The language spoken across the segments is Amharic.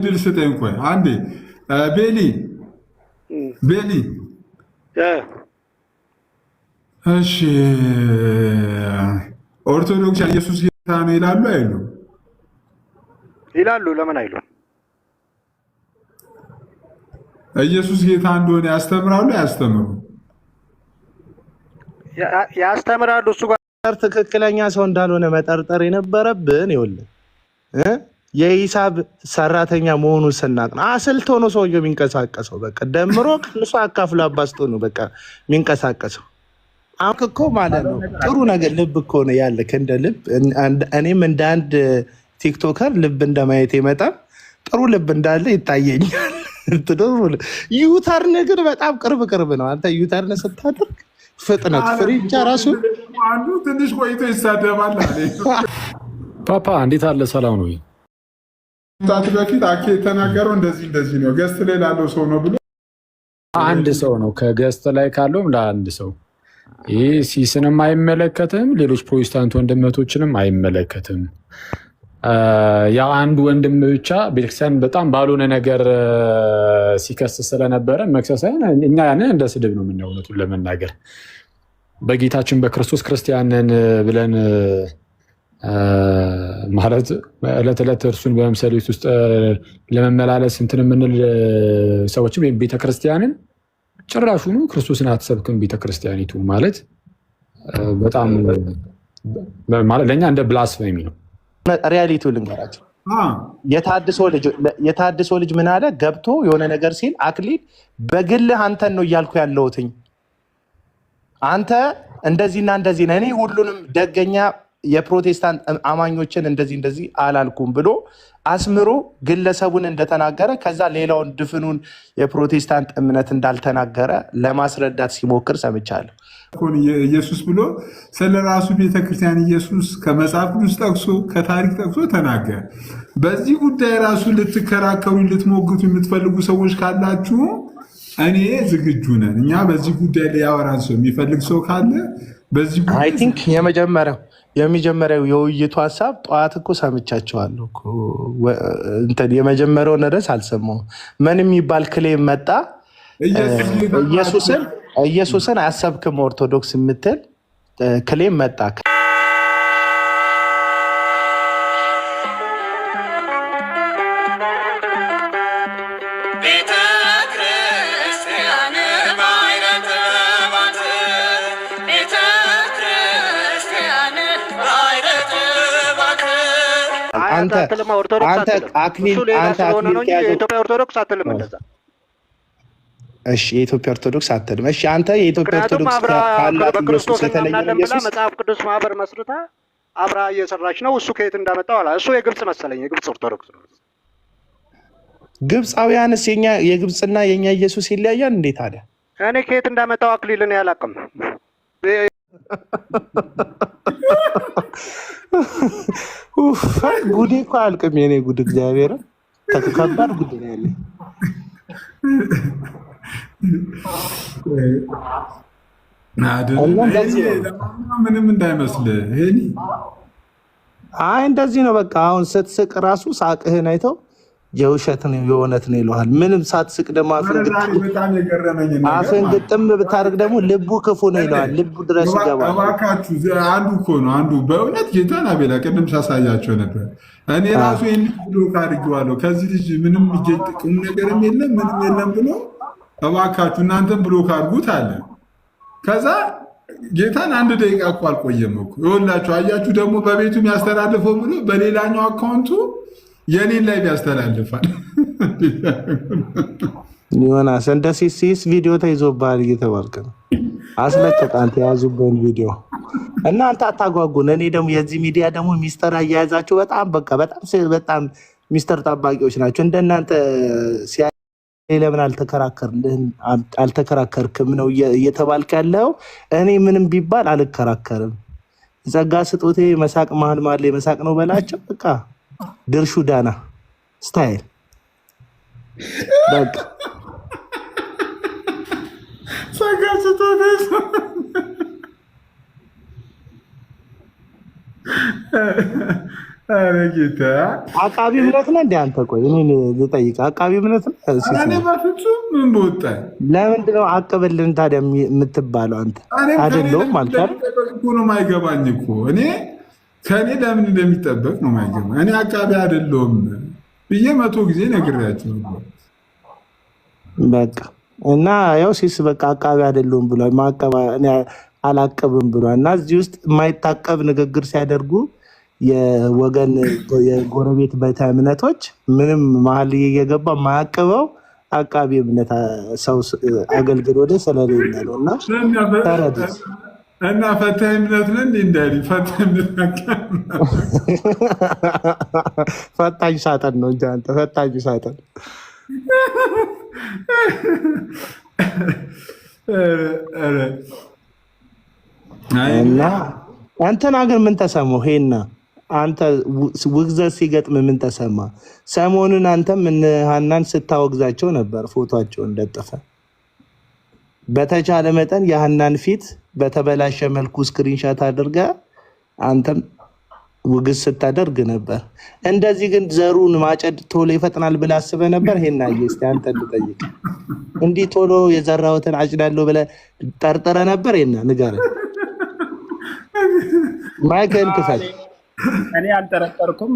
ድል ስጠኝ ቆይ አንዴ ቤሊ እሺ ኦርቶዶክስ ኢየሱስ ጌታ ነው ይላሉ አይሉ ይላሉ ለምን አይሉ ኢየሱስ ጌታ እንደሆነ ያስተምራሉ ያስተምራሉ እሱ ጋር ትክክለኛ ሰው እንዳልሆነ መጠርጠር የነበረብን ይኸውልህ የሂሳብ ሰራተኛ መሆኑን ስናቅ ነው። አስልቶ ነው ሰውየው የሚንቀሳቀሰው። በቃ ደምሮ ቀንሶ አካፍሎ አባስቶ ነው በቃ የሚንቀሳቀሰው። አሁን እኮ ማለት ነው ጥሩ ነገር ልብ እኮ ነው ያለክ እንደ ልብ። እኔም እንደ አንድ ቲክቶከር ልብ እንደማየት ይመጣ ጥሩ ልብ እንዳለ ይታየኛል። ዩተርን ግን በጣም ቅርብ ነው። አንተ ዩተርን ስታደርግ ፍጥነት ፍሪጃ ራሱ አንዱ ትንሽ ቆይቶ ይሳደባል አለ። ፓፓ እንዴት አለ? ሰላም ነው? ታት በፊት አኬ የተናገረው እንደዚህ ነው። ገስት ላይ ላለው ሰው ነው ብሎ አንድ ሰው ነው ከገስት ላይ ካለውም ለአንድ ሰው ይህ ሲስንም አይመለከትም፣ ሌሎች ፕሮቴስታንት ወንድመቶችንም አይመለከትም። ያ አንድ ወንድም ብቻ ቤተክርስቲያን በጣም ባልሆነ ነገር ሲከስ ስለነበረ መክሰሳይን እኛ ያንን እንደ ስድብ ነው የምናየው። እውነቱን ለመናገር በጌታችን በክርስቶስ ክርስቲያንን ብለን ማለት ዕለት ዕለት እርሱን በመምሰል ውስጥ ለመመላለስ እንትን የምንል ሰዎችም ቤተክርስቲያንን ጭራሹኑ ክርስቶስን አትሰብክም ቤተክርስቲያኒቱ ማለት በጣም ማለት ለእኛ እንደ ብላስፌሚ ነው። ሪያሊቲው ልንገራቸው። የታድሶ ልጅ ምን አለ ገብቶ የሆነ ነገር ሲል አክሊል በግልህ አንተን ነው እያልኩ ያለሁትኝ አንተ እንደዚህና እንደዚህ ነህ፣ እኔ ሁሉንም ደገኛ የፕሮቴስታንት አማኞችን እንደዚህ አላልኩም ብሎ አስምሮ ግለሰቡን እንደተናገረ ከዛ ሌላውን ድፍኑን የፕሮቴስታንት እምነት እንዳልተናገረ ለማስረዳት ሲሞክር ሰምቻለሁ። ኢየሱስ ብሎ ስለራሱ ቤተክርስቲያን ኢየሱስ ከመጽሐፍ ቅዱስ ጠቅሶ ከታሪክ ጠቅሶ ተናገረ። በዚህ ጉዳይ ራሱ ልትከራከሩ ልትሞግቱ የምትፈልጉ ሰዎች ካላችሁ እኔ ዝግጁ ነን። እኛ በዚህ ጉዳይ ላይ ያወራን ሰው የሚፈልግ ሰው ካለ በዚህ ጉዳይ አይ ቲንክ የመጀመሪያው የውይይቱ ሀሳብ ጠዋት እኮ ሰምቻቸዋለሁ። የመጀመሪያውን ርዕስ አልሰማሁም። ምን የሚባል ክሌም መጣ? ኢየሱስን አያሰብክም ኦርቶዶክስ የምትል ክሌም መጣ። አንተ አክሊል የኢትዮጵያ ኦርቶዶክስ አትልም እንደዛ። እሺ የኢትዮጵያ ኦርቶዶክስ አትልም። እሺ አንተ የኢትዮጵያ ኦርቶዶክስ ካላት ኢየሱስ የተለየ ኢየሱስ መጽሐፍ ቅዱስ ማህበር መስርታ አብራ እየሰራች ነው። እሱ ከየት እንዳመጣው አላ እሱ የግብጽ መሰለኝ የግብጽ ኦርቶዶክስ ነው። ግብጻውያንስ የግብጽና የኛ ኢየሱስ ይለያያል እንዴ ታዲያ? እኔ ከየት እንዳመጣው አክሊልን ያላቅም ጉዴ እኮ አልቅም። የኔ ጉድ እግዚአብሔር ተከባድ ጉድ ነው ያለኝ። ምንም እንዳይመስልህ ሄኒ። አይ እንደዚህ ነው በቃ። አሁን ስትስቅ ራሱ ሳቅህን አይተው የውሸት ነው የእውነት ነው ይለዋል። ምንም ሳትስቅ ደግሞ አፍን ግጥም ብታደርግ ደግሞ ልቡ ክፉ ነው ይለዋል። ልቡ ድረስ ይገባል። እባካችሁ አንዱ እኮ ነው አንዱ በእውነት ጌታን አቤላ ቅድም ሳሳያቸው ነበር። እኔ ራሱ ይህን ብሎክ አድርጌዋለሁ። ከዚህ ልጅ ምንም ጥቅም ነገርም የለም ምንም የለም ብሎ እባካችሁ እናንተም ብሎክ አድርጉት አለ። ከዛ ጌታን አንድ ደቂቃ እኮ አልቆየም እኮ ይኸውላችሁ። አያችሁ ደግሞ በቤቱ የሚያስተላልፈው ብሎ በሌላኛው አካውንቱ የኔን ላይ ቢያስተላልፋል ዮናስ እንደ ሲስ ቪዲዮ ተይዞብሃል እየተባልክ ነው። አስለቀቅ አንተ የያዙብህን ቪዲዮ። እናንተ አታጓጉን። እኔ ደግሞ የዚህ ሚዲያ ደግሞ ሚስጥር አያያዛችሁ በጣም ሚስጥር ጠባቂዎች ናቸው። እንደናንተ ለምን አልተከራከርክም ነው እየተባልክ ያለው። እኔ ምንም ቢባል አልከራከርም። ጸጋ ስጦቴ መሳቅ መሀል መሳቅ ነው በላቸው በቃ። ድርሹ ዳና ስታይል በቃ ኧረ ጌታ አቃቢ እምነት ነህ እንደ አንተ? ቆይ እኔን ልጠይቅህ፣ አቃቢ እምነት ነህ? እኔ በፍጹም ምን በወጣኝ። ለምንድን ነው አቅብልን ታዲያ የምትባለው አንተ? አይደለሁም አልካል እኮ ነው የማይገባኝ እኮ እኔ ከእኔ ለምን እንደሚጠበቅ ነው የማይገባኝ። እኔ አቃቢ አይደለሁም ብዬ 100 ጊዜ ነግሬያቸው ነበር። በቃ እና ያው ሲስ በቃ አቃቢ አይደለሁም ብሏል። አላቅብም ብሏል። እና እዚህ ውስጥ የማይታቀብ ንግግር ሲያደርጉ የወገን የጎረቤት ቤተ እምነቶች ምንም መሀል እየገባ የማያቅበው አቃቢ እምነት ሰው አገልግል ወደ ስለሌለ ነው። እና ተረዱት እና ፈታኝ እምነት ነን እንዳሊ ፈታኝ እምነት ፈታኝ ሳጥን ነው እንጂ አንተ ፈታኝ ሳጥን እና አንተና ግን ምን ተሰማው? ሄና አንተ ውግዘት ሲገጥም ምን ተሰማ? ሰሞኑን አንተም እነ ሀናን ስታወግዛቸው ነበር፣ ፎቶቸውን ለጥፈ። በተቻለ መጠን የሀናን ፊት በተበላሸ መልኩ ስክሪንሻት አድርገ አንተም ውግዝ ስታደርግ ነበር። እንደዚህ ግን ዘሩን ማጨድ ቶሎ ይፈጥናል ብለህ አስበህ ነበር? ሄና እስኪ አንተ ልጠይቅ፣ እንዲህ ቶሎ የዘራሁትን አጭዳለሁ ብለህ ጠርጥረህ ነበር? ሄና ንገረኝ። ማይክን ክፈል። እኔ አልጠረጠርኩም።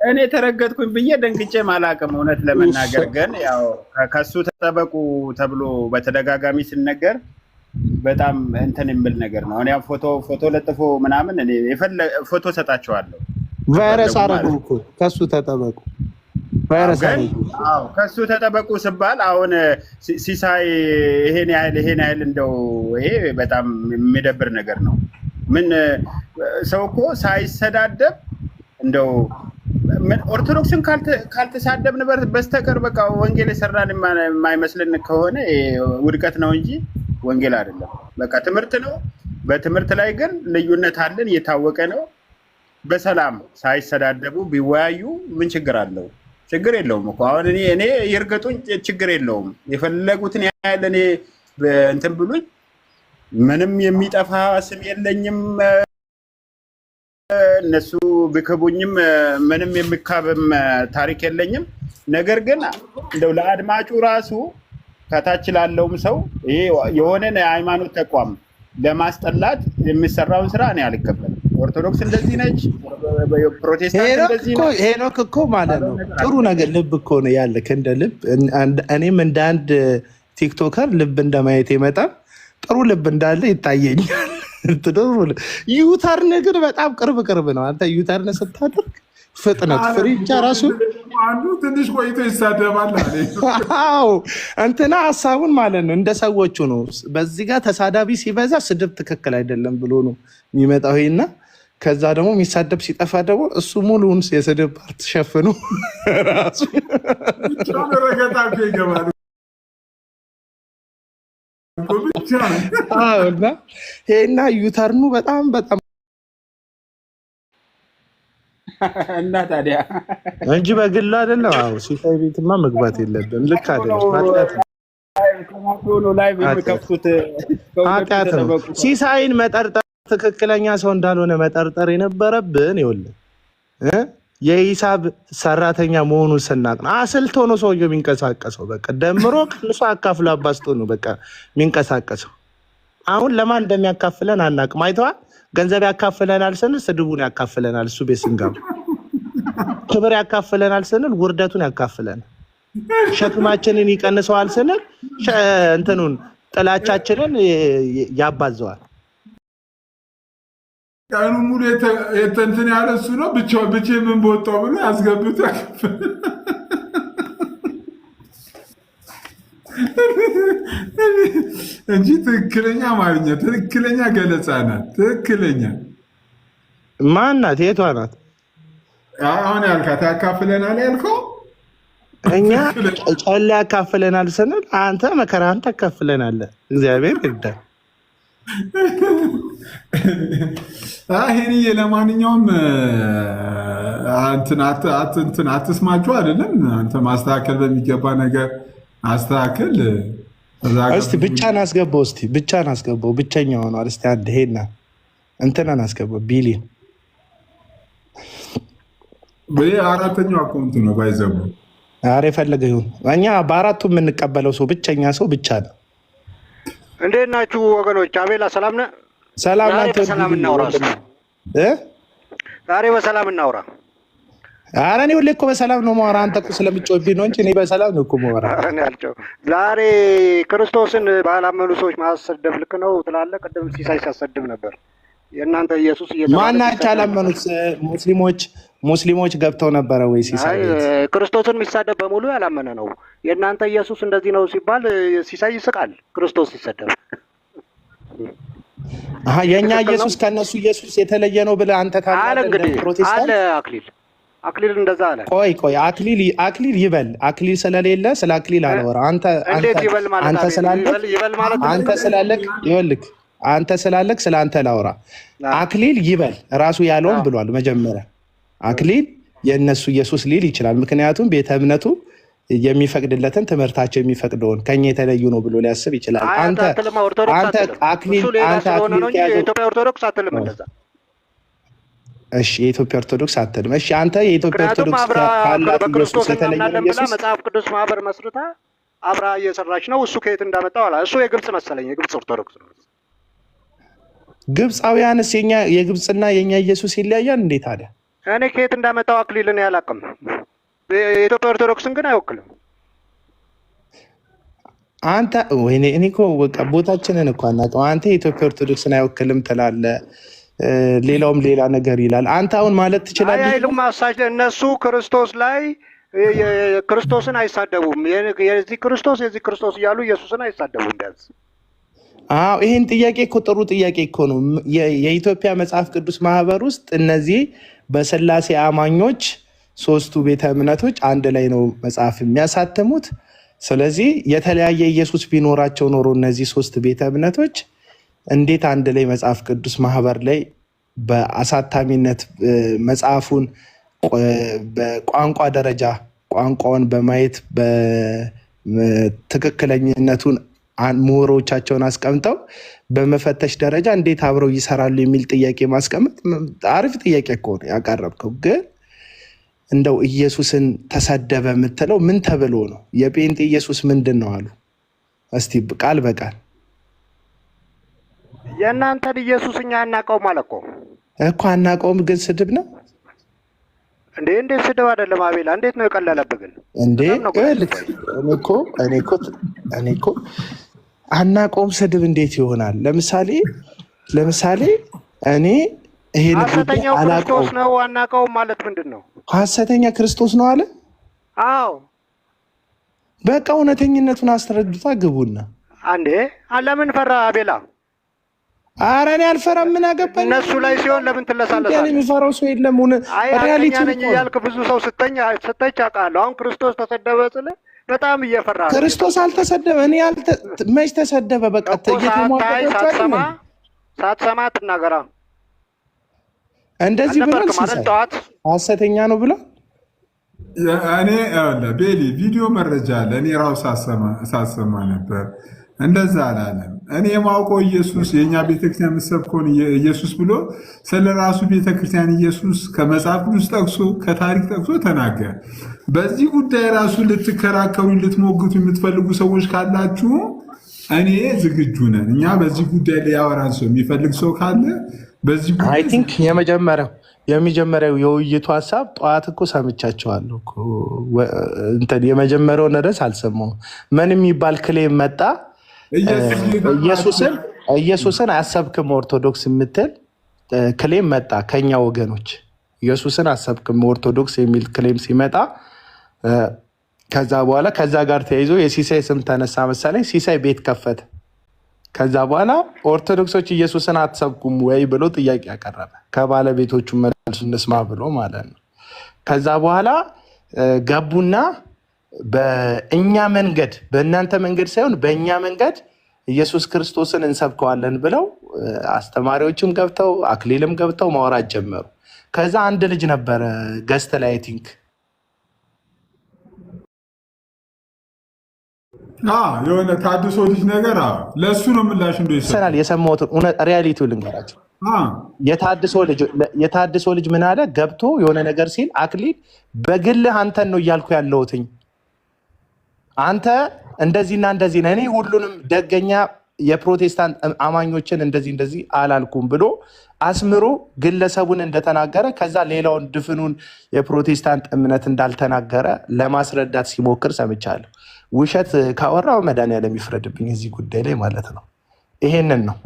እኔ ተረገጥኩኝ ብዬ ደንግጬም አላውቅም። እውነት ለመናገር ግን ያው ከሱ ተጠበቁ ተብሎ በተደጋጋሚ ሲነገር በጣም እንትን የሚል ነገር ነው። እኔ ፎቶ ለጥፎ ምናምን እኔ ፎቶ ሰጣቸዋለሁ። ቫይረስ አረጉ እኮ ከሱ ተጠበቁ ከሱ ተጠበቁ ስባል አሁን ሲሳይ ይሄን ያህል እንደው ይሄ በጣም የሚደብር ነገር ነው። ምን ሰው እኮ ሳይሰዳደብ እንደው ኦርቶዶክስን ካልተሳደብን በስተቀር በቃ ወንጌል የሰራን የማይመስልን ከሆነ ውድቀት ነው እንጂ ወንጌል አይደለም። በቃ ትምህርት ነው። በትምህርት ላይ ግን ልዩነት አለን፣ እየታወቀ ነው። በሰላም ሳይሰዳደቡ ቢወያዩ ምን ችግር አለው? ችግር የለውም እኮ አሁን እኔ ይርገጡኝ፣ ችግር የለውም። የፈለጉትን ያህል እኔ እንትን ብሉኝ፣ ምንም የሚጠፋ ስም የለኝም። እነሱ ቢክቡኝም ምንም የሚካብም ታሪክ የለኝም። ነገር ግን እንደው ለአድማጩ ራሱ ከታች ላለውም ሰው ይሄ የሆነን የሃይማኖት ተቋም ለማስጠላት የሚሰራውን ስራ እኔ አልቀበልም። ኦርቶዶክስ እንደዚህ ነች፣ ፕሮቴስታንት እንደዚህ ነው። ሄኖክ እኮ ማለት ነው ጥሩ ነገር ልብ እኮ ነው ያለክ እንደ ልብ። እኔም እንደ አንድ ቲክቶከር ልብ እንደማየት ይመጣል ጥሩ ልብ እንዳለ ይታየኛል። ዩተርን ግን በጣም ቅርብ ነው። አንተ ዩተርን ስታደርግ ፍጥነት ፍሪቻ ራሱ አንዱ ትንሽ ቆይቶ ይሳደባል አለ። አዎ እንትና ሀሳቡን ማለት ነው እንደ ሰዎቹ ነው። በዚህ ጋር ተሳዳቢ ሲበዛ ስድብ ትክክል አይደለም ብሎ ነው የሚመጣው ይሄና ከዛ ደግሞ የሚሳደብ ሲጠፋ ደግሞ እሱ ሙሉውን የስድብ ፓርት ሸፍኑ ራሱ ይገባል። ይሄና ዩተርኑ በጣም እና ታዲያ እንጂ በግል አይደለም። አዎ ሲሳይ ቤትማ መግባት የለብንም። ልክ አይደለም። ሲሳይን መጠርጠር ትክክለኛ ሰው እንዳልሆነ መጠርጠር የነበረብን ይኸውልህ የሂሳብ ሰራተኛ መሆኑን ስናቅ ነው። አስልቶ ነው ሰውየው የሚንቀሳቀሰው። በቃ ደምሮ ቀንሶ አካፍሎ አባስቶ ነው በቃ የሚንቀሳቀሰው። አሁን ለማን እንደሚያካፍለን አናቅም። አይተዋል። ገንዘብ ያካፍለናል ስንል ስድቡን ያካፍለናል። እሱ ቤት ስንገባ ክብር ያካፍለናል ስንል ውርደቱን ያካፍለናል። ሸክማችንን ይቀንሰዋል ስንል እንትኑን ጥላቻችንን ያባዘዋል። ቀኑ ሙሉ የተንትን ያለ እሱ ነው። ብቻ ምን በወጣው ብሎ ያስገብቶ እንጂ ትክክለኛ አማርኛ ትክክለኛ ገለጻ ናት። ትክክለኛ ማናት? የቷ ናት? አሁን ያልካት ያካፍለናል ያልከው እኛ ጨላ ያካፍለናል ስንል አንተ መከራህን ታካፍለናለህ። እግዚአብሔር ይርዳል። ይሄንዬ ለማንኛውም እንትን አትስማችሁ አይደለም። አንተ ማስተካከል በሚገባ ነገር አስተካከል። እስቲ ብቻህን አስገባው። ብቻህን አስገባው። ብቸኛ ሆኗል። እስቲ አንድ ሄና እንትናን አስገባ ቢሊን አራተኛው አካውንት ነው ባይዘቡ። ኧረ የፈለገ ይሁን እኛ በአራቱ የምንቀበለው ሰው ብቸኛ ሰው ብቻ ነው። እንዴት ናችሁ ወገኖች? አቤላ ሰላም ነህ? ሰላም ዛሬ በሰላም እናውራ። ዛሬ በሰላም እናውራ። ኧረ እኔ ሁሌ እኮ በሰላም ነው የማወራ። አንተ እኮ ስለምትጮህብኝ ነው እንጂ እኔ በሰላም ነው እኮ የማወራ። ዛሬ ክርስቶስን ባላመኑ ሰዎች ማሰደብ ልክ ነው ትላለህ? ቅድም ሲሳይ ሲያሰድብ ነበር። የእናንተ ኢየሱስ ማናቸው ያላመኑት ሙስሊሞች ገብተው ነበረ ወይ? ሲሳይ ክርስቶስን የሚሳደብ በሙሉ ያላመነ ነው። የእናንተ ኢየሱስ እንደዚህ ነው ሲባል ሲሳይ ይስቃል። ክርስቶስ ሲሰደብ የእኛ ኢየሱስ ከእነሱ ኢየሱስ የተለየ ነው ብለህ አንተ አለ። እንግዲህ ፕሮቴስታንት አለ አክሊል እንደዛ አለ። ቆይ አክሊል ይበል። አክሊል ስለሌለ ስለ አክሊል አላወራ። አንተ ስላለክ ስለ አንተ ላውራ። አክሊል ይበል ራሱ ያለውን ብሏል። መጀመሪያ አክሊል የእነሱ ኢየሱስ ሊል ይችላል። ምክንያቱም ቤተ እምነቱ የሚፈቅድለትን ትምህርታቸው የሚፈቅደውን ከኛ የተለዩ ነው ብሎ ሊያስብ ይችላል። አንተ አክሊል የኢትዮጵያ ኦርቶዶክስ አትልም እንደዛ። እሺ የኢትዮጵያ ኦርቶዶክስ አትልም። እሺ አንተ የኢትዮጵያ ኦርቶዶክስ ካላት ኢየሱስ የተለየ ነው ኢየሱስ መጽሐፍ ቅዱስ ማህበር መስርታ አብራ እየሰራች ነው። እሱ ከየት እንዳመጣው አላ። እሱ የግብጽ መሰለኝ የግብጽ ኦርቶዶክስ ነው። ግብፃውያንስ የግብፅና የኛ ኢየሱስ ይለያያል እንዴት ታዲያ? እኔ ከየት እንዳመጣው አክሊልን ያላቅም። የኢትዮጵያ ኦርቶዶክስን ግን አይወክልም። አንተ ወይኔ እኔ እኮ በቃ ቦታችንን እኮ አናውቅም። አንተ የኢትዮጵያ ኦርቶዶክስን አይወክልም ትላለህ፣ ሌላውም ሌላ ነገር ይላል። አንተ አሁን ማለት ትችላለህ አይሉም ማሳጅ እነሱ ክርስቶስ ላይ ክርስቶስን አይሳደቡም። የዚህ ክርስቶስ እያሉ ኢየሱስን አይሳደቡም። እንደዚህ ይህን ጥያቄ እኮ ጥሩ ጥያቄ እኮ ነው። የኢትዮጵያ መጽሐፍ ቅዱስ ማህበር ውስጥ እነዚህ በስላሴ አማኞች ሶስቱ ቤተ እምነቶች አንድ ላይ ነው መጽሐፍ የሚያሳትሙት። ስለዚህ የተለያየ ኢየሱስ ቢኖራቸው ኖሮ እነዚህ ሶስት ቤተ እምነቶች እንዴት አንድ ላይ መጽሐፍ ቅዱስ ማህበር ላይ በአሳታሚነት መጽሐፉን በቋንቋ ደረጃ ቋንቋውን በማየት በትክክለኝነቱን ምሁሮቻቸውን አስቀምጠው በመፈተሽ ደረጃ እንዴት አብረው ይሰራሉ የሚል ጥያቄ ማስቀመጥ አሪፍ ጥያቄ እኮ ነው ያቀረብከው። ግን እንደው ኢየሱስን ተሰደበ የምትለው ምን ተብሎ ነው? የጴንጤ ኢየሱስ ምንድን ነው አሉ? እስቲ ቃል በቃል የእናንተን ኢየሱስ እኛ አናውቀውም አለ እኮ አናውቀውም፣ ግን ስድብ ነው እንዴ? እንዴት ስድብ አይደለም አቤላ፣ እንዴት ነው የቀለለብህ ግን እንዴ? እኔ እኮ አናውቀውም ስድብ እንዴት ይሆናል? ለምሳሌ እኔ ይሄን ሐሰተኛው ክርስቶስ ነው አናውቀውም ማለት ምንድን ነው? ሐሰተኛ ክርስቶስ ነው አለ። አዎ በቃ እውነተኝነቱን አስረድታ ግቡና አንዴ ለምን ፈራ አቤላ? ኧረ እኔ አልፈራም። ምን አገባኝ? እነሱ ላይ ሲሆን ለምን ትለሳለሳለህ? የሚፈራው ሰው የለም። ሪያሊቲ ነኝ እያልክ ብዙ ሰው ስተች አውቃለሁ። አሁን ክርስቶስ ተሰደበ ስልህ በጣም እየፈራ ነው። ክርስቶስ አልተሰደበ። እኔ መች ተሰደበ? በቃ ሳትሰማ ትናገራ እንደዚህ ብለን ሐሰተኛ ነው ብለው እኔ ቤሊ ቪዲዮ መረጃ አለ። እኔ ራሱ ሳሰማ ነበር። እንደዛ አላለም። እኔ የማውቀው ኢየሱስ የእኛ ቤተክርስቲያን የምትሰብከውን ኢየሱስ ብሎ ስለ ራሱ ቤተክርስቲያን ኢየሱስ ከመጽሐፍ ቅዱስ ጠቅሶ ከታሪክ ጠቅሶ ተናገረ። በዚህ ጉዳይ ራሱ ልትከራከሩ ልትሞግቱ የምትፈልጉ ሰዎች ካላችሁ እኔ ዝግጁ ነን። እኛ በዚህ ጉዳይ ላይ ያወራን ሰው የሚፈልግ ሰው ካለ በዚህ ጉዳይ አይ ቲንክ የመጀመሪያው የውይይቱ ሀሳብ ጠዋት እኮ ሰምቻቸዋለሁ። የመጀመሪያውን ርዕስ አልሰማሁም። ምን የሚባል ክሌም መጣ? ኢየሱስን አያሰብክም ኦርቶዶክስ የምትል ክሌም መጣ ከኛ ወገኖች። ኢየሱስን አሰብክም ኦርቶዶክስ የሚል ክሌም ሲመጣ ከዛ በኋላ ከዛ ጋር ተያይዞ የሲሳይ ስም ተነሳ መሰለኝ። ሲሳይ ቤት ከፈተ። ከዛ በኋላ ኦርቶዶክሶች ኢየሱስን አትሰብኩም ወይ ብሎ ጥያቄ ያቀረበ ከባለቤቶቹ መልስ እንስማ ብሎ ማለት ነው። ከዛ በኋላ ገቡና በእኛ መንገድ በእናንተ መንገድ ሳይሆን በእኛ መንገድ ኢየሱስ ክርስቶስን እንሰብከዋለን ብለው አስተማሪዎችም ገብተው አክሊልም ገብተው ማውራት ጀመሩ። ከዛ አንድ ልጅ ነበረ ገስት ላይ አይ ቲንክ የሆነ ታድሶ ልጅ ነገር ለእሱ ነው ምላሽ እንደ ይሰራል። የሰማሁትን ሪያሊቲው ልንገራቸው። የታድሶ ልጅ ምን አለ ገብቶ የሆነ ነገር ሲል አክሊል በግልህ አንተን ነው እያልኩ ያለሁትኝ አንተ እንደዚህና እንደዚህ ነህ፣ እኔ ሁሉንም ደገኛ የፕሮቴስታንት አማኞችን እንደዚህ አላልኩም ብሎ አስምሮ ግለሰቡን እንደተናገረ ከዛ ሌላውን ድፍኑን የፕሮቴስታንት እምነት እንዳልተናገረ ለማስረዳት ሲሞክር ሰምቻለሁ። ውሸት ካወራው መድኃኒዓለም ይፍረድብኝ እዚህ ጉዳይ ላይ ማለት ነው። ይሄንን ነው።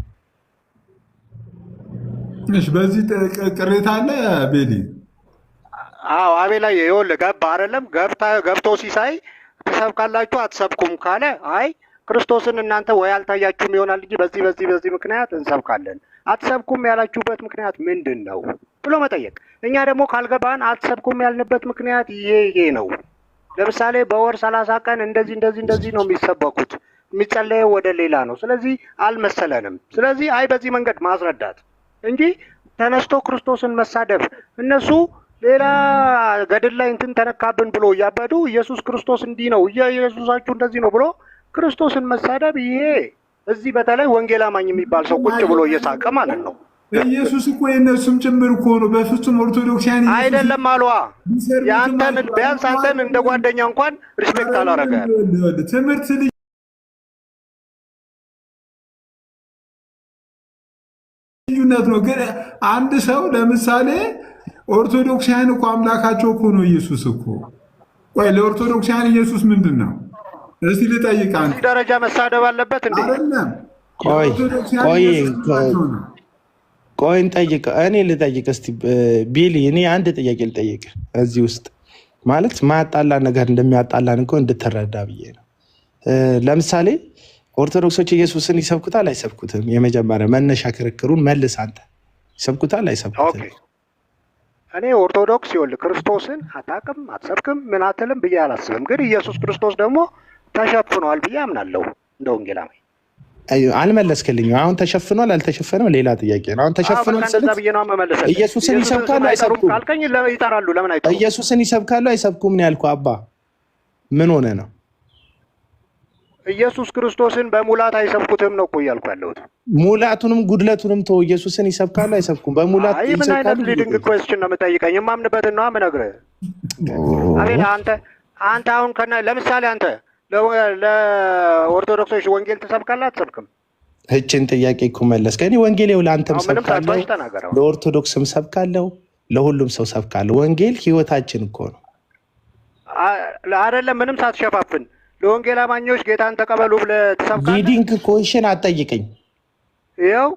በዚህ ቅሬታ አለ ቤሊ? አዎ አቤላ ይኸውልህ ገባ አይደለም ገብቶ ሲሳይ ትሰብካላችሁ አትሰብኩም ካለ አይ ክርስቶስን እናንተ ወይ አልታያችሁም ይሆናል እንጂ በዚህ ምክንያት እንሰብካለን፣ አትሰብኩም ያላችሁበት ምክንያት ምንድን ነው ብሎ መጠየቅ። እኛ ደግሞ ካልገባን አትሰብኩም ያልንበት ምክንያት ይሄ ነው። ለምሳሌ በወር 30 ቀን እንደዚህ ነው የሚሰበኩት፣ የሚጸለየው ወደ ሌላ ነው። ስለዚህ አልመሰለንም። ስለዚህ አይ በዚህ መንገድ ማስረዳት እንጂ ተነስቶ ክርስቶስን መሳደብ እነሱ ሌላ ገድል ላይ እንትን ተነካብን ብሎ እያበዱ ኢየሱስ ክርስቶስ እንዲህ ነው ኢየሱሳችሁ እንደዚህ ነው ብሎ ክርስቶስን መሳደብ ይሄ እዚህ በተለይ ወንጌል አማኝ የሚባል ሰው ቁጭ ብሎ እየሳቀ ማለት ነው። ኢየሱስ እኮ የእነሱም ጭምር እኮ ነው። በፍጹም ኦርቶዶክሳን አይደለም አልዋ የአንተን ቢያንስ አንተን እንደ ጓደኛ እንኳን ሪስፔክት አላረገም። ትምህርት ልዩነት ነው። ግን አንድ ሰው ለምሳሌ ኦርቶዶክሳን እኮ አምላካቸው እኮ ነው ኢየሱስ እኮ። ቆይ ለኦርቶዶክሳን ኢየሱስ ምንድን ነው? እስቲ ልጠይቅ። አንተ ደረጃ መሳደብ አለበት እንዴ? አይደለም። ቆይ እንጠይቅ። እኔ ልጠይቅ እስቲ ቢሊ፣ እኔ አንድ ጥያቄ ልጠይቅ። እዚህ ውስጥ ማለት ማያጣላ ነገር እንደሚያጣላን እኮ እንድትረዳ ብዬ ነው። ለምሳሌ ኦርቶዶክሶች ኢየሱስን ይሰብኩታል አይሰብኩትም? የመጀመሪያ መነሻ ክርክሩን መልስ አንተ። ይሰብኩታል አይሰብኩትም? እኔ ኦርቶዶክስ ይኸውልህ ክርስቶስን አታውቅም አትሰብክም ምን አትልም ብዬ አላስብም። ግን ኢየሱስ ክርስቶስ ደግሞ ተሸፍኗል ብዬ አምናለሁ እንደ ወንጌላዊ። አልመለስክልኝም። አሁን ተሸፍኗል አልተሸፈነም ሌላ ጥያቄ ነው። አሁን ተሸፍኗል ስልህ ኢየሱስን ይሰብካሉ አይሰብኩም ካልከኝ ይጠራሉ። ለምን አይጠሩም? ኢየሱስን ይሰብካሉ አይሰብኩም ነው ያልኩህ። አባ ምን ሆነ ነው? ኢየሱስ ክርስቶስን በሙላት አይሰብኩትም ነው እኮ እያልኩ ያለሁት። ሙላቱንም ጉድለቱንም ተው። ኢየሱስን ይሰብካሉ አይሰብኩም? በሙላት ይሰብካሉ። ምን አይነት ሊዲንግ ኩዌስችን ነው የምጠይቀኝ? የማምንበትን ነው የምነግርህ። አቤት አንተ አሁን ለምሳሌ አንተ ለኦርቶዶክሶች ወንጌል ትሰብካለህ አትሰብክም? እችን ጥያቄ እኮ መለስክ። እኔ ወንጌል ይኸውልህ አንተም ሰብካለሁ፣ ለኦርቶዶክስም ሰብካለሁ፣ ለሁሉም ሰው ሰብካለሁ። ወንጌል ህይወታችን እኮ ነው አይደለም? ምንም ሳትሸፋፍን ለወንጌል አማኞች ጌታን ተቀበሉ ብለህ ትሰብካለህ። ሊዲንግ ኮሽን አትጠይቀኝ። ይኸው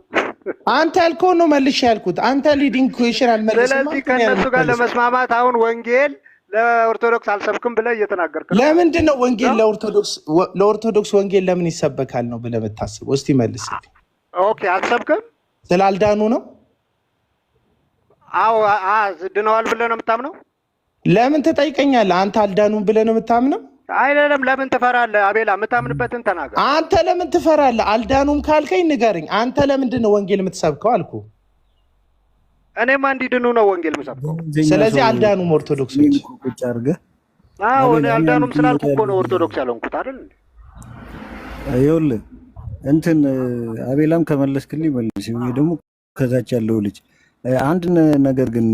አንተ ያልከውን ነው መልሼ ያልኩት። አንተ ሊዲንግ ኮሽን አልመለስም። ስለዚህ ከእነሱ ጋር ለመስማማት አሁን ወንጌል ለኦርቶዶክስ አልሰብክም ብለህ እየተናገርክ ነው። ለምንድን ነው ወንጌል ለኦርቶዶክስ ወንጌል ለምን ይሰበካል ነው ብለህ የምታስበው? እስቲ መልስ። ኦኬ አትሰብክም? ስላልዳኑ ነው? አዎ ድነዋል ብለህ ነው የምታምነው? ለምን ትጠይቀኛለህ? አንተ አልዳኑም ብለህ ነው የምታምነው? አይደለም። ለምን ትፈራለህ? አቤላ የምታምንበትን ተናገር። አንተ ለምን ትፈራለህ? አልዳኑም ካልከኝ ንገረኝ። አንተ ለምንድን ነው ወንጌል የምትሰብከው አልኩ። እኔማ እንዲድኑ ነው ወንጌል የምሰብከው። ስለዚህ አልዳኑም ኦርቶዶክሶች። አዎ እኔ አልዳኑም ስላልኩ እኮ ነው ኦርቶዶክስ ያልሆንኩት አይደል? ይኸውልህ እንትን አቤላም ከመለስክልኝ መልስ። ወይ ደግሞ ከዛች ያለው ልጅ አንድ ነገር ግን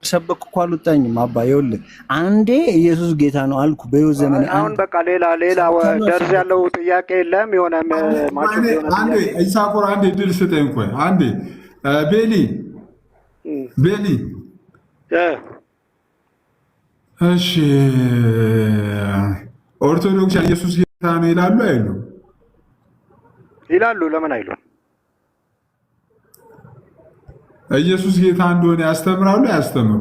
ሰበክ እኮ አልወጣኝም። አባ ይኸውልህ አንዴ ኢየሱስ ጌታ ነው አልኩ በሕይወት ዘመኔ። አሁን በቃ ሌላ ደርዝ ያለው ጥያቄ የለም። የሆነ ማጭ የሆነ አንዴ ኢሳኮር አንዴ ድል ስጠኝ እኮ አንዴ ቤሊ እሺ፣ ኦርቶዶክስ ኢየሱስ ጌታ ነው ይላሉ አይሉ? ይላሉ። ለምን አይሉ? ኢየሱስ ጌታ እንደሆነ ያስተምራሉ አያስተምሩ?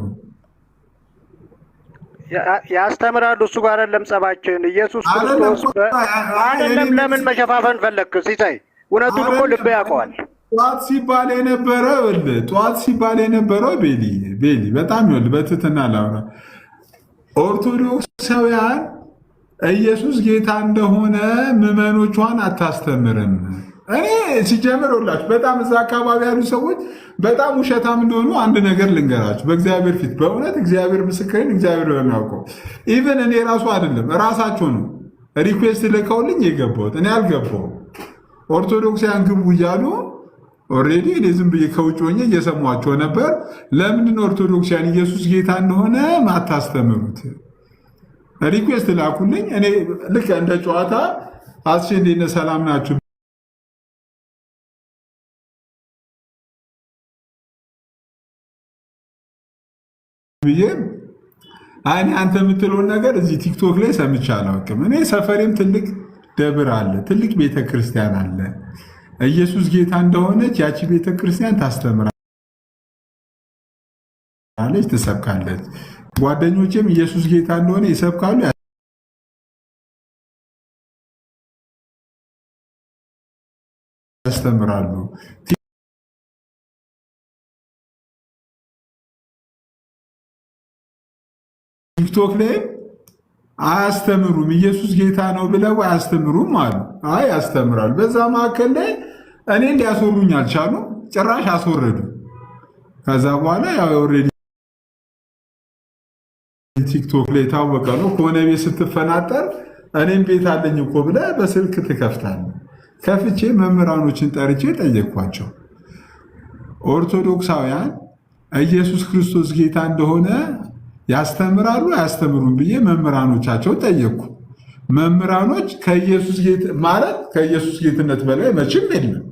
ያስተምራሉ። እሱ ጋር አይደለም ጸባችን። ኢየሱስ ክርስቶስ አይደለም። ለምን መሸፋፈን ፈለክ? ሲሳይ እውነቱን እኮ ልብ ያውቀዋል። ጠዋት ሲባል የነበረው ቤሊ በጣም ይኸውልህ፣ በትህትና ላውራ። ኦርቶዶክሳውያን ኢየሱስ ጌታ እንደሆነ ምዕመኖቿን አታስተምርም። እኔ ሲጀምር ሁላችሁ በጣም እዛ አካባቢ ያሉ ሰዎች በጣም ውሸታም እንደሆኑ አንድ ነገር ልንገራችሁ፣ በእግዚአብሔር ፊት በእውነት እግዚአብሔር ምስክሬን፣ እግዚአብሔር በሚያውቀው ኢቨን እኔ ራሱ አይደለም ራሳቸው ነው ሪኩዌስት ልከውልኝ የገባሁት። እኔ አልገባሁም። ኦርቶዶክሳውያን ግቡ እያሉ ኦልሬዲ እኔ ዝም ብዬ ከውጭ ሆኜ እየሰሟቸው ነበር። ለምንድን ነው ኦርቶዶክሲያን ኢየሱስ ጌታ እንደሆነ ማታስተምሩት? ሪኩዌስት ላኩልኝ። እኔ ልክ እንደ ጨዋታ አስቼ እንዴት ነህ ሰላም ናችሁ ብዬ እኔ አንተ የምትለውን ነገር እዚህ ቲክቶክ ላይ ሰምቼ አላውቅም። እኔ ሰፈሬም ትልቅ ደብር አለ፣ ትልቅ ቤተክርስቲያን አለ። ኢየሱስ ጌታ እንደሆነች ያቺ ቤተክርስቲያን ታስተምራለች፣ ትሰብካለች። ጓደኞቼም ኢየሱስ ጌታ እንደሆነ ይሰብካሉ፣ ያስተምራሉ። ቲክቶክ ላይ አያስተምሩም። ኢየሱስ ጌታ ነው ብለው አያስተምሩም አሉ። አይ ያስተምራሉ። በዛ መካከል ላይ እኔን ሊያስወሩኝ አልቻሉም፣ ጭራሽ አስወረዱ። ከዛ በኋላ ያው ኦልሬዲ ቲክቶክ ላይ የታወቀ ነው። ከሆነ ቤት ስትፈናጠር እኔም ቤት አለኝ እኮ ብለህ በስልክ ትከፍታለህ። ከፍቼ መምህራኖችን ጠርቼ ጠየቅኳቸው። ኦርቶዶክሳውያን ኢየሱስ ክርስቶስ ጌታ እንደሆነ ያስተምራሉ አያስተምሩም ብዬ መምህራኖቻቸው ጠየቅኩ። መምህራኖች ከኢየሱስ ጌትነት በላይ መቼም የለም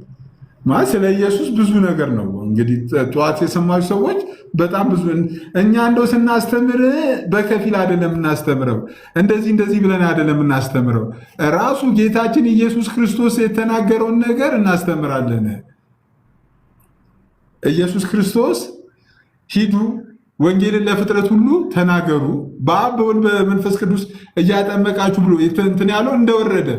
ማለት ስለ ኢየሱስ ብዙ ነገር ነው። እንግዲህ ጠዋት የሰማችሁ ሰዎች በጣም ብዙ እኛ እንደው ስናስተምር በከፊል አይደለም እናስተምረው፣ እንደዚህ ብለን አይደለም እናስተምረው። ራሱ ጌታችን ኢየሱስ ክርስቶስ የተናገረውን ነገር እናስተምራለን። ኢየሱስ ክርስቶስ ሂዱ ወንጌልን ለፍጥረት ሁሉ ተናገሩ፣ በአብ በወልድ በመንፈስ ቅዱስ እያጠመቃችሁ ብሎ እንትን ያለው እንደወረደ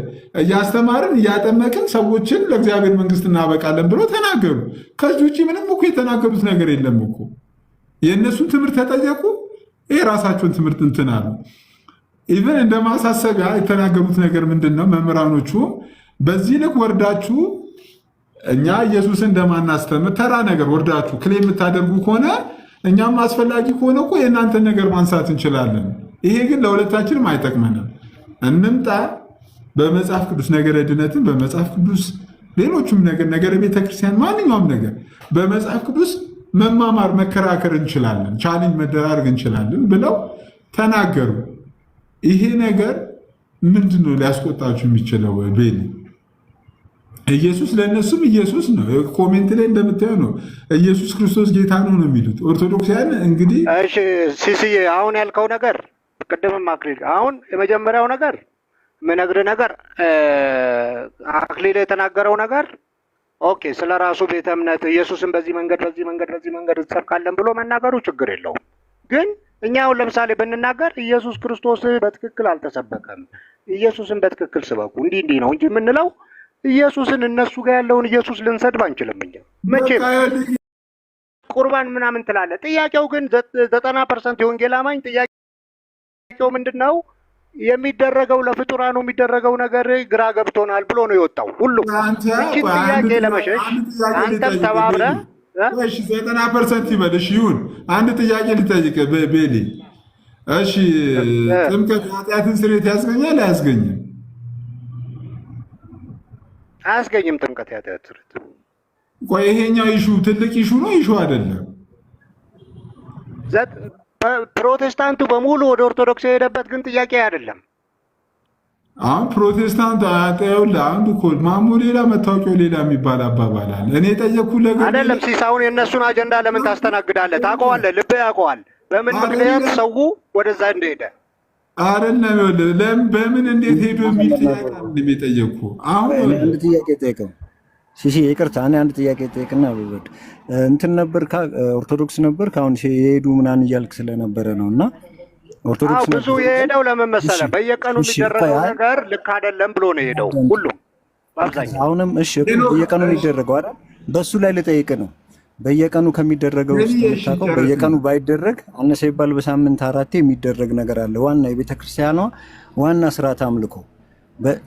እያስተማርን እያጠመቅን ሰዎችን ለእግዚአብሔር መንግስት እናበቃለን ብሎ ተናገሩ። ከዚህ ውጭ ምንም እኮ የተናገሩት ነገር የለም እኮ። የእነሱን ትምህርት ተጠየቁ፣ የራሳቸውን ትምህርት እንትን አሉ። ኢቨን እንደ ማሳሰቢያ የተናገሩት ነገር ምንድን ነው? መምህራኖቹ በዚህ ልክ ወርዳችሁ እኛ ኢየሱስን እንደማናስተምር ተራ ነገር ወርዳችሁ ክሌም የምታደርጉ ከሆነ እኛም አስፈላጊ ከሆነ እኮ የእናንተን ነገር ማንሳት እንችላለን። ይሄ ግን ለሁለታችንም አይጠቅመንም። እንምጣ በመጽሐፍ ቅዱስ ነገረ ድነትን በመጽሐፍ ቅዱስ ሌሎቹም ነገረ ቤተክርስቲያን ማንኛውም ነገር በመጽሐፍ ቅዱስ መማማር መከራከር እንችላለን፣ ቻሌንጅ መደራረግ እንችላለን ብለው ተናገሩ። ይሄ ነገር ምንድን ነው ሊያስቆጣችሁ የሚችለው? ቤል ኢየሱስ ለእነሱም ኢየሱስ ነው። ኮሜንት ላይ እንደምታየው ነው ኢየሱስ ክርስቶስ ጌታ ነው ነው የሚሉት ኦርቶዶክሳውያን። እንግዲህ እሺ ሲሲዬ አሁን ያልከው ነገር ቅድምም አክሊል አሁን የመጀመሪያው ነገር ምነግርህ ነገር አክሊል የተናገረው ነገር ኦኬ፣ ስለ ራሱ ቤተ እምነት ኢየሱስን በዚህ መንገድ እንሰብካለን ብሎ መናገሩ ችግር የለውም። ግን እኛ አሁን ለምሳሌ ብንናገር ኢየሱስ ክርስቶስ በትክክል አልተሰበከም፣ ኢየሱስን በትክክል ስበኩ እንዲህ ነው እንጂ የምንለው ኢየሱስን እነሱ ጋር ያለውን ኢየሱስ ልንሰድብ አንችልም። እኛ መቼም ቁርባን ምናምን ትላለህ። ጥያቄው ግን 90% የወንጌል አማኝ ጥያቄው ምንድን ነው የሚደረገው ለፍጡራኑ የሚደረገው ነገር ግራ ገብቶናል ብሎ ነው የወጣው። ሁሉም እቺን ጥያቄ ለመሸሽ አንተም ተባብረህ 90% ይበል። እሺ ይሁን። አንድ ጥያቄ ልጠይቅ ቤሊ። እሺ ጥምቀት ኃጢአትን ስርየት ያስገኛል አያስገኝም? አያስገኝም። ጥምቀት ኃጢአት ስርየት። ቆይ ይሄኛው ኢሹ ትልቅ ኢሹ ነው ኢሹ አይደለም? ፕሮቴስታንቱ በሙሉ ወደ ኦርቶዶክስ የሄደበት ግን ጥያቄ አይደለም። አሁን ፕሮቴስታንት አጠውላ አንዱ እኮ ማሙ ሌላ መታወቂያው ሌላ የሚባል አባባል አለ። እኔ ጠየቅኩህ ነገር አይደለም። ሲሳውን የእነሱን አጀንዳ ለምን ታስተናግዳለህ? ታውቀዋለህ፣ ልብህ ያውቀዋል በምን ምክንያት ሰው ወደዛ እንደሄደ አይደለም። በምን እንዴት ሄዶ የሚል ጥያቄ አይደለም የጠየቅኩህ። አሁን አንድ ጥያቄ ጠይቀው ሲሲ ይቅርታ፣ እኔ አንድ ጥያቄ ጠይቅና ብወድ እንትን ነበር ኦርቶዶክስ ነበር ካሁን የሄዱ ምናምን እያልክ ስለነበረ ነው። እና ኦርቶዶክስ ብዙ የሄደው ለምን መሰለህ? በየቀኑ የሚደረገው ነገር ልክ አይደለም ብሎ ነው የሄደው ሁሉም በአብዛኛው። አሁንም እሺ በየቀኑ የሚደረገው አይደል? በሱ ላይ ልጠይቅ ነው። በየቀኑ ከሚደረገው ውስጥ የምታውቀው በየቀኑ ባይደረግ አነሰ ይባል በሳምንት 4 የሚደረግ ነገር አለ። ዋና የቤተክርስቲያኗ ዋና ስርዓት አምልኮ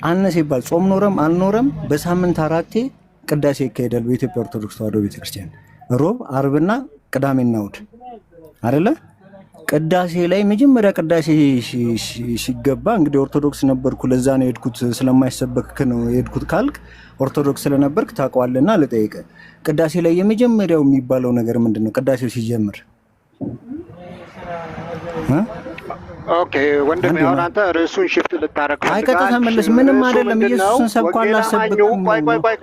አነሰ ይባል ጾም ኖረም አልኖረም በሳምንት 4 ቅዳሴ ይካሄዳል በኢትዮጵያ ኦርቶዶክስ ተዋሕዶ ቤተክርስቲያን። ሮብ፣ አርብና ቅዳሜና እሑድ አይደለ? ቅዳሴ ላይ መጀመሪያ ቅዳሴ ሲገባ እንግዲህ ኦርቶዶክስ ነበርኩ ለዛ ነው የሄድኩት ስለማይሰበክ ነው የሄድኩት ካልክ ኦርቶዶክስ ስለነበርክ ታውቀዋለና ልጠይቅ ቅዳሴ ላይ የመጀመሪያው የሚባለው ነገር ምንድነው ቅዳሴው ሲጀምር ኦኬ ወንድሜ አሁን አንተ ርዕሱን ሽፍት ልታረግ አይ ቀጥታ መለስ ምንም አይደለም ኢየሱስን ሰብኳል አላሰብኩም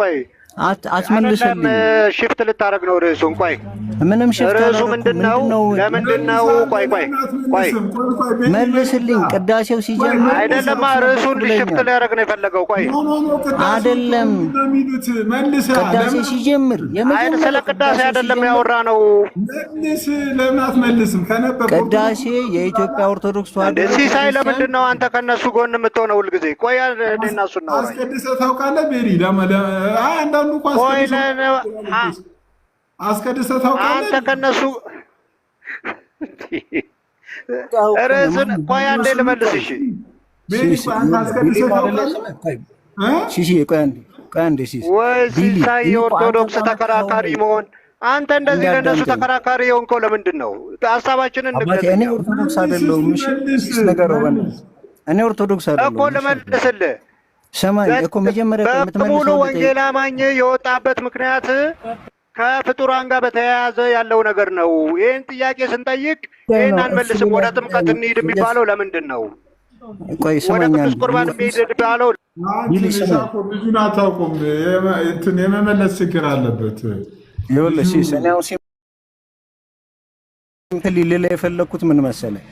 ቆይ አትመልስልኝ ሽፍት ልታረግ ነው ርዕሱን ቆይ ምንም ሽፍት ርዕሱ ምንድነው ለምንድነው ቆይ መልስልኝ ቅዳሴው ሲጀምር አይደለም ርዕሱን ሽፍት ሊያረግ ነው የፈለገው ቆይ አይደለም ቅዳሴ ሲጀምር የመጀመሪያ ስለ ቅዳሴ አይደለም ያወራ ነው መልስ ለምን አትመልስም ከነበረ ቅዳሴ የኢትዮጵያ ኦርቶዶክስ ተዋሕዶ ሲሳይ ለምንድን ነው አንተ ከነሱ ጎን የምትሆነው ሁልጊዜ ቆይ እኔና እሱ ነው አስቀድሰህ ታውቃለህ ቤሪ አንዳንዱ እንኳን አስቀድሰህ ታውቃለህ አንተ ከነሱ ርዕሱን ቆይ አንዴ ልመልስ እሺ ቤሪ አንተ አስቀድሰህ ታውቃለህ ሲሲ ቆይ አንዴ ሲሲ ወይ ሲሳይ የኦርቶዶክስ ተከራካሪ መሆን አንተ እንደዚህ ለነሱ ተከራካሪ የሆንከው ለምንድን ነው ሐሳባችንን እንግለጽ እኔ ኦርቶዶክስ አይደለሁም እሺ ነገር እኔ ኦርቶዶክስ አይደለሁም እኮ ልመልስልህ ሰማኝ እኮ መጀመሪያ ሙሉ ወንጌል አማኝ የወጣበት ምክንያት ከፍጡራን ጋር በተያያዘ ያለው ነገር ነው። ይህን ጥያቄ ስንጠይቅ ይህን አንመልስም ወደ ጥምቀት እንሂድ የሚባለው ለምንድን ነው? ቆይ ወደ ቅዱስ ቁርባን እንሂድ የሚባለው ልጁን አታውቁም። የመመለስ ችግር አለበት። ይኸውልህ ሰኔው ሲምፕሊ ሌላ የፈለኩት ምን መሰለህ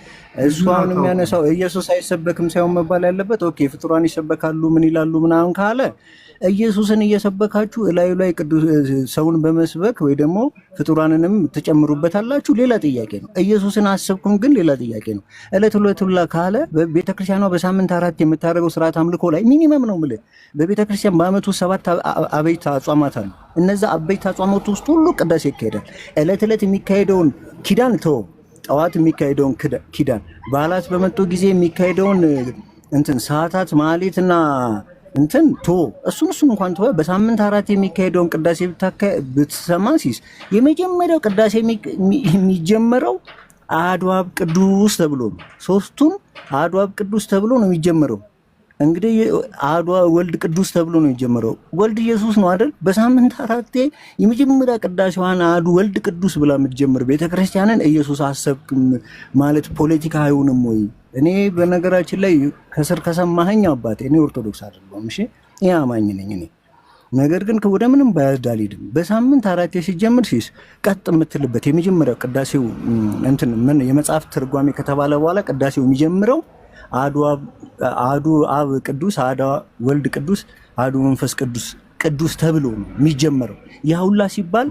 እሱ አሁን የሚያነሳው ኢየሱስ አይሰበክም ሳይሆን መባል ያለበት ኦኬ ፍጡራን ይሰበካሉ ምን ይላሉ ምናምን ካለ ኢየሱስን እየሰበካችሁ እላዩ ላይ ቅዱስ ሰውን በመስበክ ወይ ደግሞ ፍጡራንንም ትጨምሩበታላችሁ ሌላ ጥያቄ ነው። ኢየሱስን አሰብኩም ግን ሌላ ጥያቄ ነው። እለቱላ ካለ በቤተክርስቲያኗ በሳምንት 4 የምታደርገው ስርዓት አምልኮ ላይ ሚኒመም ነው ማለት በቤተክርስቲያን በአመቱ 7 አበይት አጽዋማት አሉ። እነዛ አበይት አጽዋማት ውስጥ ሁሉ ቅዳሴ ይካሄዳል። እለት የሚካሄደውን ኪዳን ተው ጠዋት የሚካሄደውን ኪዳን በዓላት በመጡ ጊዜ የሚካሄደውን እንትን ሰዓታት ማህሌትና እንትን እሱን እንኳን ተወው። በሳምንት 4 የሚካሄደውን ቅዳሴ ብትሰማ ሲስ የመጀመሪያው ቅዳሴ የሚጀመረው አሐዱ አብ ቅዱስ ተብሎ ነው። ሶስቱን አሐዱ አብ ቅዱስ ተብሎ ነው የሚጀመረው። እንግዲህ አሐዱ ወልድ ቅዱስ ተብሎ ነው የሚጀመረው። ወልድ ኢየሱስ ነው አይደል? በሳምንት 4 የመጀመሪያ ቅዳሴዋን አሐዱ ወልድ ቅዱስ ብላ የምትጀምር ቤተክርስቲያንን ኢየሱስ አሰብክም ማለት ፖለቲካ አይሆንም ወይ? እኔ በነገራችን ላይ ከስር ከሰማኸኝ አባቴ እኔ ኦርቶዶክስ አይደለሁም። እሺ ይሄ አማኝ ነኝ እኔ። ነገር ግን ወደ ምንም ባያዳልድም በሳምንት 4 ሲጀምር ሲስ ቀጥ የምትልበት የመጀመሪያው ቅዳሴው እንትን ምን የመጽሐፍ ትርጓሜ ከተባለ በኋላ ቅዳሴው የሚጀምረው አሐዱ አብ ቅዱስ አሐዱ ወልድ ቅዱስ አሐዱ መንፈስ ቅዱስ ተብሎ ነው የሚጀመረው። ያ ሁላ ሲባል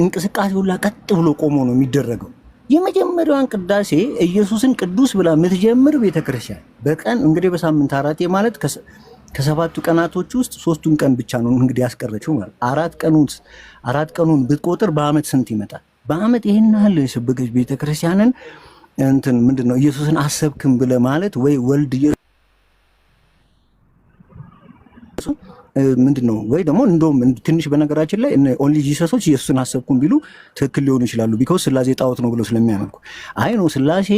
እንቅስቃሴ ሁላ ቀጥ ብሎ ቆሞ ነው የሚደረገው። የመጀመሪያዋን ቅዳሴ ኢየሱስን ቅዱስ ብላ የምትጀምር ቤተክርስቲያን በቀን እንግዲህ በሳምንት 4 ማለት ከሰባቱ ቀናቶች ውስጥ 3ቱን ቀን ብቻ ነው እንግዲህ ያስቀረችው ማለት 4 ቀኑን ብትቆጥር በአመት ስንት ይመጣል? በአመት ይሄን ያህል የሰበከች ቤተክርስቲያንን እንትን ምንድነው ኢየሱስን አሰብክም ብለ ማለት ወይ ወልድ ምንድነው ወይ ደግሞ እንደውም ትንሽ በነገራችን ላይ ኦንሊ ጂሰሶች ኢየሱስን አሰብኩም ቢሉ ትክክል ሊሆኑ ይችላሉ። ቢኮዝ ስላሴ ጣዖት ነው ብለው ስለሚያመልኩ አይ ነው ስላሴ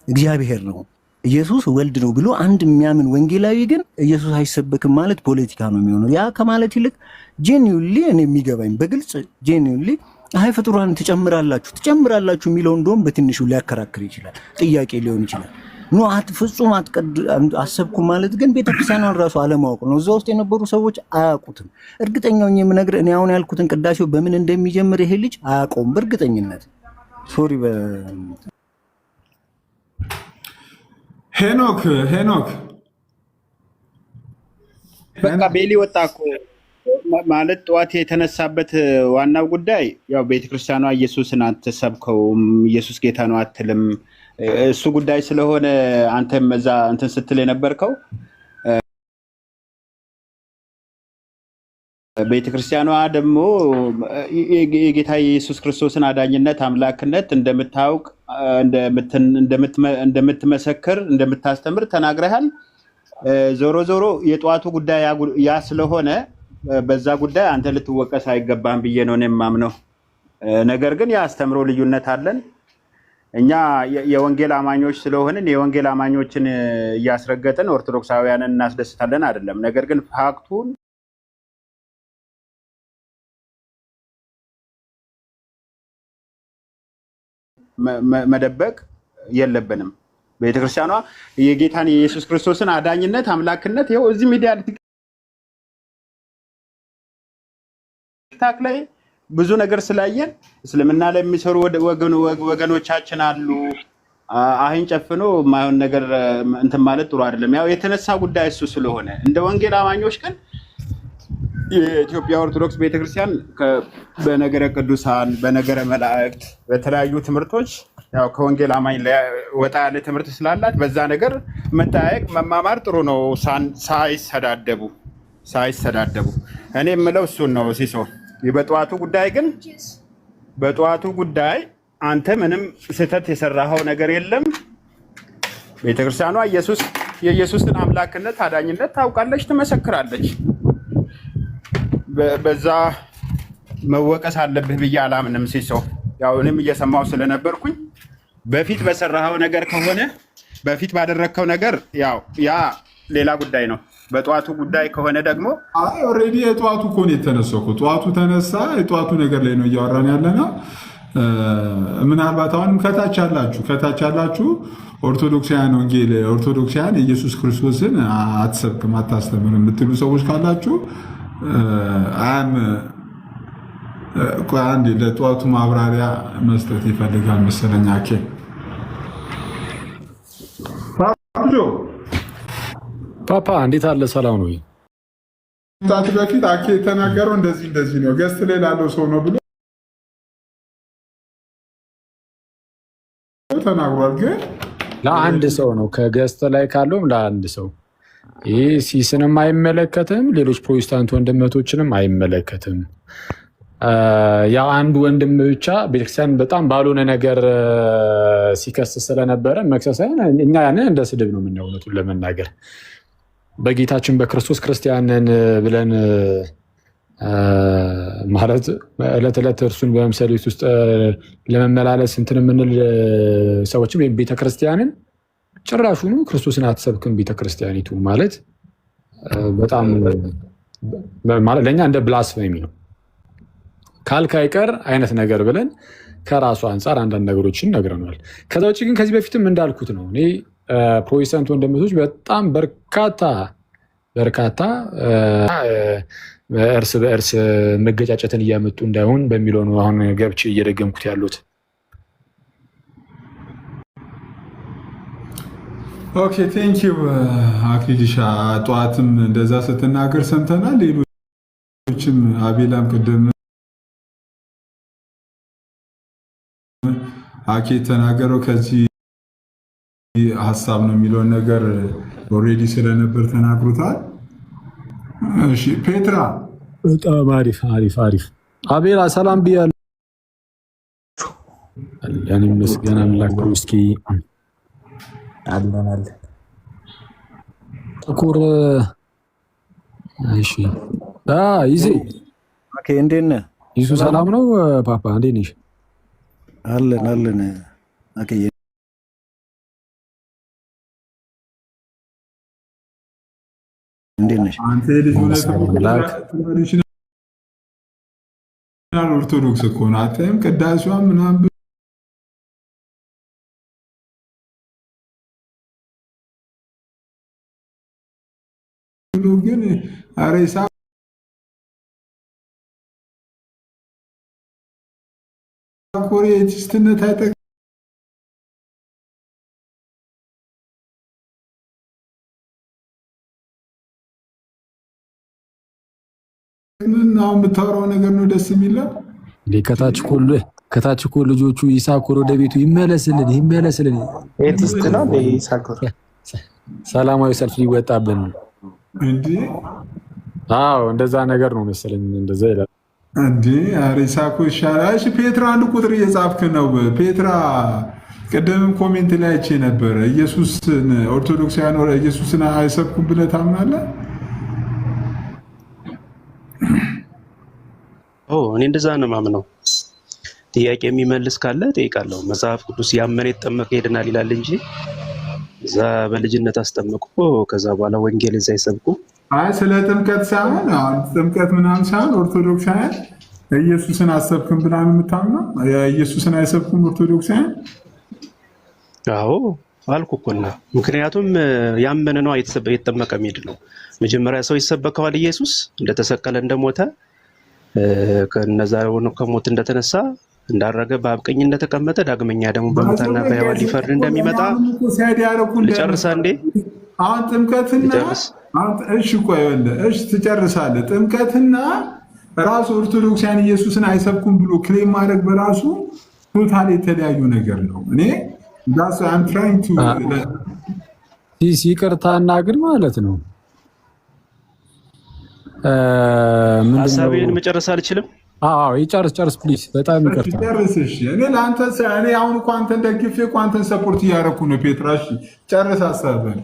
እግዚአብሔር ነው ኢየሱስ ወልድ ነው ብሎ አንድ የሚያምን ወንጌላዊ ግን ኢየሱስ አይሰበክም ማለት ፖለቲካ ነው የሚሆነው። ያ ከማለት ይልቅ ጄኒውሊ እኔ የሚገባኝ በግልጽ ጄኒውሊ አይ ፍጡራን ትጨምራላችሁ የሚለው እንደውም በትንሹ ሊያከራክር ይችላል፣ ጥያቄ ሊሆን ይችላል። ኖ ፍጹም አሰብኩ ማለት ግን ቤተክርስቲያኗን ራሱ አለማወቅ ነው። እዛ ውስጥ የነበሩ ሰዎች አያውቁትም። እርግጠኛው የምነግርህ እኔ አሁን ያልኩትን ቅዳሴው በምን እንደሚጀምር ይሄ ልጅ አያውቀውም በእርግጠኝነት። ሶሪ ሄኖክ በቃ ቤሊ ወጣ እኮ ማለት ጠዋት የተነሳበት ዋናው ጉዳይ ያው ቤተክርስቲያኗ ኢየሱስን አትሰብከውም፣ ኢየሱስ ጌታ ነው አትልም። እሱ ጉዳይ ስለሆነ አንተም እዛ እንትን ስትል የነበርከው ቤተክርስቲያኗ ደግሞ የጌታ ኢየሱስ ክርስቶስን አዳኝነት አምላክነት እንደምታውቅ እንደምትመሰክር እንደምታስተምር ተናግረሃል። ዞሮ የጠዋቱ ጉዳይ ያ ስለሆነ በዛ ጉዳይ አንተ ልትወቀስ አይገባም ብዬ ነው የማምነው። ነገር ግን የአስተምሮ ልዩነት አለን። እኛ የወንጌል አማኞች ስለሆንን የወንጌል አማኞችን እያስረገጥን ኦርቶዶክሳውያንን እናስደስታለን አይደለም። ነገር ግን ፋክቱን መደበቅ የለብንም። ቤተክርስቲያኗ የጌታን የኢየሱስ ክርስቶስን አዳኝነት፣ አምላክነት ይኸው እዚህ ሚዲያ ቲክታክ ላይ ብዙ ነገር ስላየን እስልምና ላይ የሚሰሩ ወገኖቻችን አሉ። አይን ጨፍኖ የማይሆን ነገር እንትን ማለት ጥሩ አይደለም። ያው የተነሳ ጉዳይ እሱ ስለሆነ እንደ ወንጌል አማኞች ግን የኢትዮጵያ ኦርቶዶክስ ቤተክርስቲያን በነገረ ቅዱሳን፣ በነገረ መላእክት፣ በተለያዩ ትምህርቶች ያው ከወንጌል አማኝ ወጣ ያለ ትምህርት ስላላት በዛ ነገር መጠያየቅ መማማር ጥሩ ነው፣ ሳይሰዳደቡ። እኔ የምለው እሱን ነው ሲሶ። በጠዋቱ ጉዳይ አንተ ምንም ስህተት የሰራኸው ነገር የለም። ቤተክርስቲያኗ የኢየሱስን አምላክነት አዳኝነት ታውቃለች፣ ትመሰክራለች። በዛ መወቀስ አለብህ ብዬ አላምንም ሲሶ። ያው እኔም እየሰማው ስለነበርኩኝ በፊት በሰራኸው ነገር ከሆነ በፊት ባደረግከው ነገር ያው ያ ሌላ ጉዳይ ነው። በጠዋቱ ጉዳይ ከሆነ ደግሞ ኦልሬዲ የጠዋቱ እኮ ነው የተነሳው እኮ። ጠዋቱ ተነሳ። የጠዋቱ ነገር ላይ ነው እያወራን ያለና ምናልባት አሁንም ከታች ያላችሁ ኦርቶዶክሳውያን ኢየሱስ ክርስቶስን አትሰብክም አታስተምርም የምትሉ ሰዎች ካላችሁ አንዴ ለጠዋቱ ማብራሪያ መስጠት ይፈልጋል መሰለኝ። አኬ ፓፓ እንዴት አለ? ሰላም ነው? ታት በፊት አኬ የተናገረው እንደዚህ ነው፣ ገስት ላይ ላለው ሰው ነው ብሎ ተናግሯል። ግን ለአንድ ሰው ነው፣ ከገስት ላይ ካለውም ለአንድ ሰው። ይህ ሲስንም አይመለከትም፣ ሌሎች ፕሮቴስታንት ወንድመቶችንም አይመለከትም። የአንድ ወንድም ብቻ ቤተክርስቲያን በጣም ባልሆነ ነገር ሲከስ ስለነበረ መክሰስ እኛ ያንን እንደ ስድብ ነው የምናየው። እውነቱን ለመናገር በጌታችን በክርስቶስ ክርስቲያንን ብለን ማለት ዕለት ዕለት እርሱን በመምሰል ቤት ውስጥ ለመመላለስ እንትን የምንል ሰዎችም ወይም ቤተክርስቲያንን ጭራሹኑ ክርስቶስን አትሰብክም ቤተክርስቲያኒቱ ማለት በጣም ማለት ለእኛ እንደ ብላስፌሚ ነው። ካልክ አይቀር አይነት ነገር ብለን ከራሱ አንጻር አንዳንድ ነገሮችን ነግረናል። ከዛ ውጭ ግን ከዚህ በፊትም እንዳልኩት ነው እኔ ፕሮቴስታንት ወንድሞች በጣም በርካታ እርስ በእርስ መገጫጨትን እያመጡ እንዳይሆን በሚለው ነው አሁን ገብቼ እየደገምኩት ያሉት። ኦኬ ቴንኪው አክሊልሻ። ጠዋትም እንደዛ ስትናገር ሰምተናል። ሌሎችም አቤላም ቅድም አኬ የተናገረው ከዚህ ሀሳብ ነው የሚለውን ነገር ኦልሬዲ ስለነበር ተናግሮታል። እሺ ፔትራ በጣም አሪፍ። አቤላ ሰላም ብያለሁ። አለን ይመስገን አምላክ። እስኪ አለን ጥቁር እሺ ይዜ ኦኬ እንዴት ነህ? ይሱ ሰላም ነው ፓፓ እንዴት ነሽ? አለን ኦኬ እንዴት ነሽ? አንተ ልጅ ኦርቶዶክስ እኮ ነው። አታይም ቅዳሴዋ ምናምን ብሎ ግን አሬሳ ኮሪያቲስትነት አይጠቅም። አሁን የምታወራው ነገር ነው ደስ የሚለው። ከታች እኮ ልጆቹ ይሳኮር ወደ ቤቱ ይመለስልን ኤቲስት ነው ይሳኮር። ሰላማዊ ሰልፍ ሊወጣብን እንዴ? አዎ እንደዛ ነገር ነው መሰለኝ። እንደዛ ይላል እንዴ? ኧረ ይሳኮር ይሻላል። እሺ ፔትራ አንድ ቁጥር እየጻፍክ ነው። ፔትራ ቅድምም ኮሜንት ላይ አይቼ ነበረ። ኢየሱስን ኦርቶዶክሳውያን ኢየሱስን አይሰብኩም ብለህ ታምናለህ? እኔ እንደዛ ነው የማምነው። ጥያቄ የሚመልስ ካለ ጠይቃለሁ። መጽሐፍ ቅዱስ ያመነ የተጠመቀ ይድናል ይላል እንጂ እዛ በልጅነት አስጠምቁ ከዛ በኋላ ወንጌልን ሳይሰብኩ ስለ ጥምቀት ሳይሆን ጥምቀት ምናምን ሳይሆን ኦርቶዶክሳውያን ኢየሱስን አሰብክም ብላ ነው የምታምነው። ኢየሱስን አይሰብኩም ኦርቶዶክሳውያን። አዎ አልኩ እኮ እና ምክንያቱም ያመነ ነው የተጠመቀ የሚሄድ ነው። መጀመሪያ ሰው ይሰበከዋል ኢየሱስ እንደተሰቀለ እንደሞተ ከነዛ ከሞት እንደተነሳ እንዳረገ በአብ ቀኝ እንደተቀመጠ ዳግመኛ ደግሞ በሙታንና በሕያዋን ሊፈርድ እንደሚመጣ ልጨርሳ እንዴ? አሁን ጥምቀትና እሺ ቆይ እሺ ትጨርሳለህ። ጥምቀትና ራሱ ኦርቶዶክሳውያን ኢየሱስን አይሰብኩም ብሎ ክሌም ማድረግ በራሱ ቶታል የተለያዩ ነገር ነው። እኔ ዳስ አም ትራይንግ ቱ ይቅርታና ግን ማለት ነው ሀሳቤን መጨረስ አልችልም። አዎ ይጨርስ ፕሊዝ። በጣም ይቅርታ ጨርስ። እሺ እኔ ለአንተ እኔ አሁን እኮ አንተን ደግፌ እኮ አንተን ሰፖርት እያደረኩ ነው። ፔትራ እሺ ጨርስ ሀሳብህን።